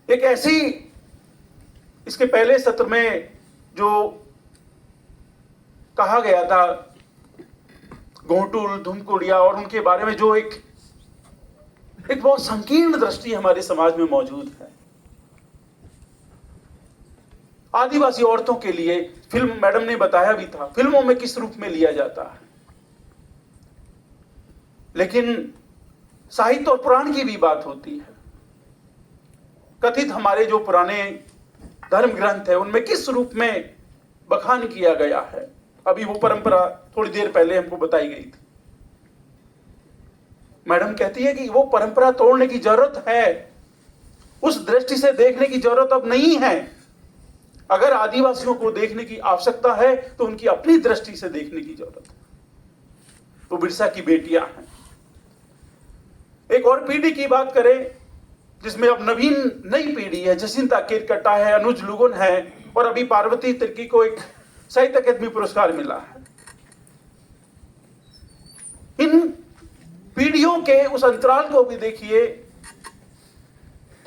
एक ऐसी, इसके पहले सत्र में जो कहा गया था घोटुल, धुमकुड़िया और उनके बारे में, जो एक बहुत संकीर्ण दृष्टि हमारे समाज में मौजूद है। आदिवासी औरतों के लिए फिल्म, मैडम ने बताया भी था, फिल्मों में किस रूप में लिया जाता है, लेकिन साहित्य और पुराण की भी बात होती है। कथित हमारे जो पुराने धर्म ग्रंथ है उनमें किस रूप में बखान किया गया है, अभी वो परंपरा थोड़ी देर पहले हमको बताई गई थी। मैडम कहती है कि वो परंपरा तोड़ने की जरूरत है, उस दृष्टि से देखने की जरूरत अब नहीं है। अगर आदिवासियों को देखने की आवश्यकता है तो उनकी अपनी दृष्टि से देखने की जरूरत है। तो बिरसा की बेटियां हैं। एक और पीढ़ी की बात करें जिसमें अब नवीन नई पीढ़ी है, जसिंता केरकट्टा है, अनुज लुगुन है, और अभी पार्वती तिर्की को एक साहित्य अकादमी पुरस्कार मिला है। इन पीढ़ियों के उस अंतराल को भी देखिए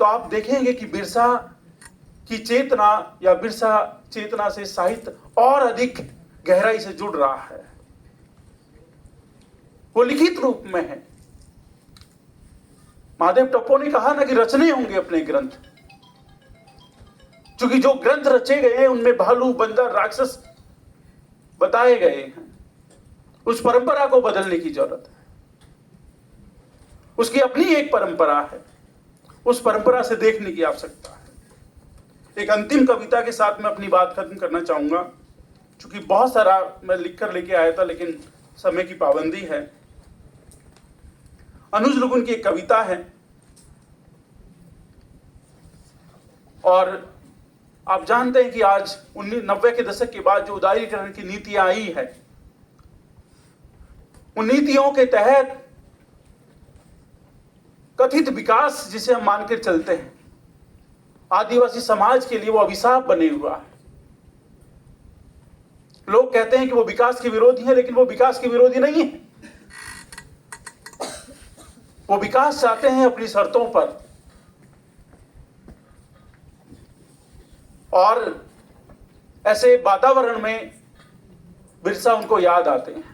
तो आप देखेंगे कि बिरसा की चेतना या बिरसा चेतना से साहित्य और अधिक गहराई से जुड़ रहा है। वो लिखित रूप में है। महादेव टप्पो ने कहा ना कि रचने होंगे अपने ग्रंथ, क्योंकि जो ग्रंथ रचे गए हैं उनमें भालू, बंदर, राक्षस बताए गए हैं। उस परंपरा को बदलने की जरूरत है। उसकी अपनी एक परंपरा है, उस परंपरा से देखने की आवश्यकता है। एक अंतिम कविता के साथ मैं अपनी बात खत्म करना चाहूंगा, क्योंकि बहुत सारा मैं लिखकर लेके आया था लेकिन समय की पाबंदी है। अनुज लुगुन की एक कविता है, और आप जानते हैं कि आज 1990 के दशक के बाद जो उदारीकरण की नीतियां आई है, उन नीतियों के तहत कथित विकास जिसे हम मानकर चलते हैं, आदिवासी समाज के लिए वो अभिशाप बने हुआ है। लोग कहते हैं कि वो विकास के विरोधी हैं, लेकिन वो विकास के विरोधी नहीं है। वो विकास चाहते हैं अपनी शर्तों पर, और ऐसे वातावरण में बिरसा उनको याद आते हैं।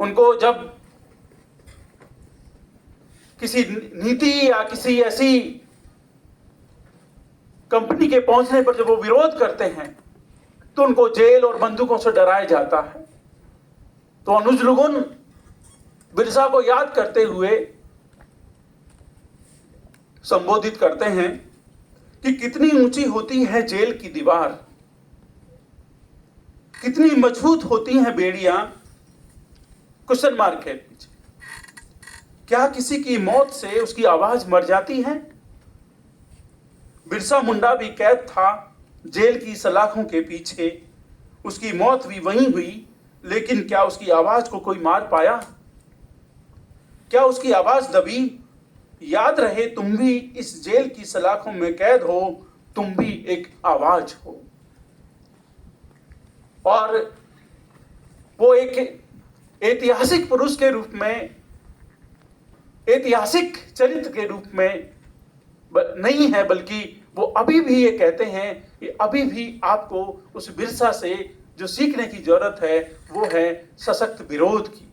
उनको जब किसी नीति या किसी ऐसी कंपनी के पहुंचने पर जब वो विरोध करते हैं तो उनको जेल और बंदूकों से डराया जाता है। तो अनुज लुगुन बिरसा को याद करते हुए संबोधित करते हैं कि कितनी ऊंची होती है जेल की दीवार, कितनी मजबूत होती हैं बेड़ियां क्वेश्चन मार्क है पीछे। क्या किसी की मौत से उसकी आवाज मर जाती है? बिरसा मुंडा भी कैद था जेल की सलाखों के पीछे, उसकी मौत भी वहीं हुई, लेकिन क्या उसकी आवाज को कोई मार पाया? क्या उसकी आवाज दबी? याद रहे तुम भी इस जेल की सलाखों में कैद हो, तुम भी एक आवाज हो। और वो एक ऐतिहासिक पुरुष के रूप में, ऐतिहासिक चरित्र के रूप में नहीं है, बल्कि वो अभी भी ये कहते हैं कि अभी भी आपको उस बिरसा से जो सीखने की जरूरत है वो है सशक्त विरोध की,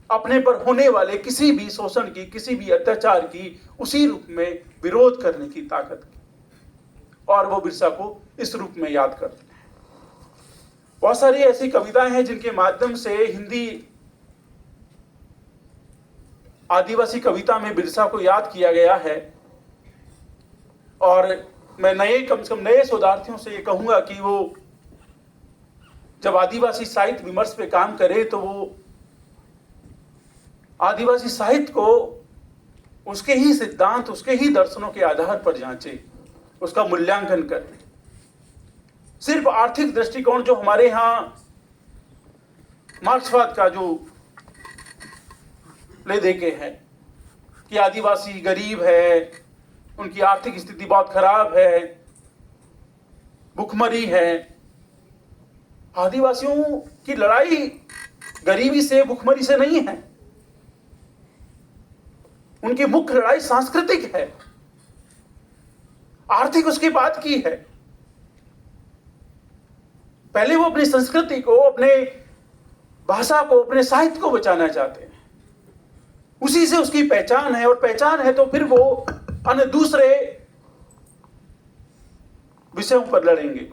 अपने पर होने वाले किसी भी शोषण की, किसी भी अत्याचार की उसी रूप में विरोध करने की ताकत की। और वो बिरसा को इस रूप में याद करते हैं। बहुत सारी ऐसी कविताएं हैं जिनके माध्यम से हिंदी आदिवासी कविता में बिरसा को याद किया गया है। और मैं कम से कम नए शोधार्थियों से ये कहूंगा कि वो जब आदिवासी साहित्य विमर्श पे काम करे तो वो आदिवासी साहित्य को उसके ही सिद्धांत, उसके ही दर्शनों के आधार पर जांचे, उसका मूल्यांकन करे। सिर्फ आर्थिक दृष्टिकोण जो हमारे यहाँ मार्क्सवाद का जो ले देके है कि आदिवासी गरीब है, उनकी आर्थिक स्थिति बहुत खराब है, भुखमरी है। आदिवासियों की लड़ाई गरीबी से, भुखमरी से नहीं है। उनकी मुख्य लड़ाई सांस्कृतिक है, आर्थिक उसकी बात की है। पहले वो अपनी संस्कृति को, अपने भाषा को, अपने साहित्य को बचाना चाहते हैं, उसी से उसकी पहचान है, और पहचान है तो फिर वो अन्य दूसरे विषयों पर लड़ेंगे।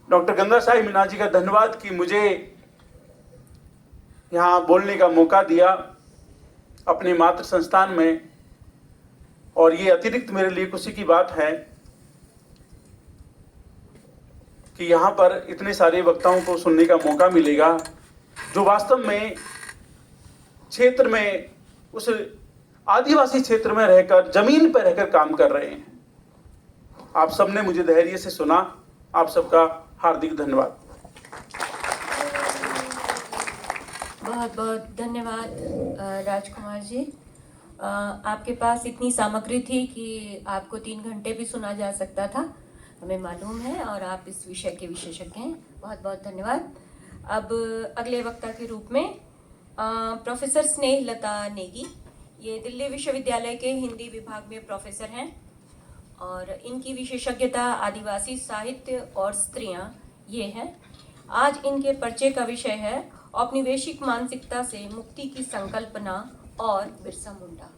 डॉक्टर गंगा साहिब मीना जी का धन्यवाद कि मुझे यहां बोलने का मौका दिया अपने मातृ संस्थान में, और ये अतिरिक्त मेरे लिए खुशी की बात है कि यहाँ पर इतने सारे वक्ताओं को सुनने का मौका मिलेगा जो वास्तव में क्षेत्र में, उस आदिवासी क्षेत्र में रहकर, जमीन पर रहकर काम कर रहे हैं। आप सबने मुझे धैर्य से सुना, आप सबका हार्दिक धन्यवाद। बहुत बहुत धन्यवाद राजकुमार जी। आपके पास इतनी सामग्री थी कि आपको 3 घंटे भी सुना जा सकता था, हमें मालूम है, और आप इस विषय के विशेषज्ञ हैं। बहुत बहुत धन्यवाद। अब अगले वक्ता के रूप में प्रोफेसर स्नेहलता नेगी, ये दिल्ली विश्वविद्यालय के हिंदी विभाग में प्रोफेसर हैं, और इनकी विशेषज्ञता आदिवासी साहित्य और स्त्रियां ये है। आज इनके पर्चे का विषय है औपनिवेशिक मानसिकता से मुक्ति की संकल्पना और बिरसा मुंडा।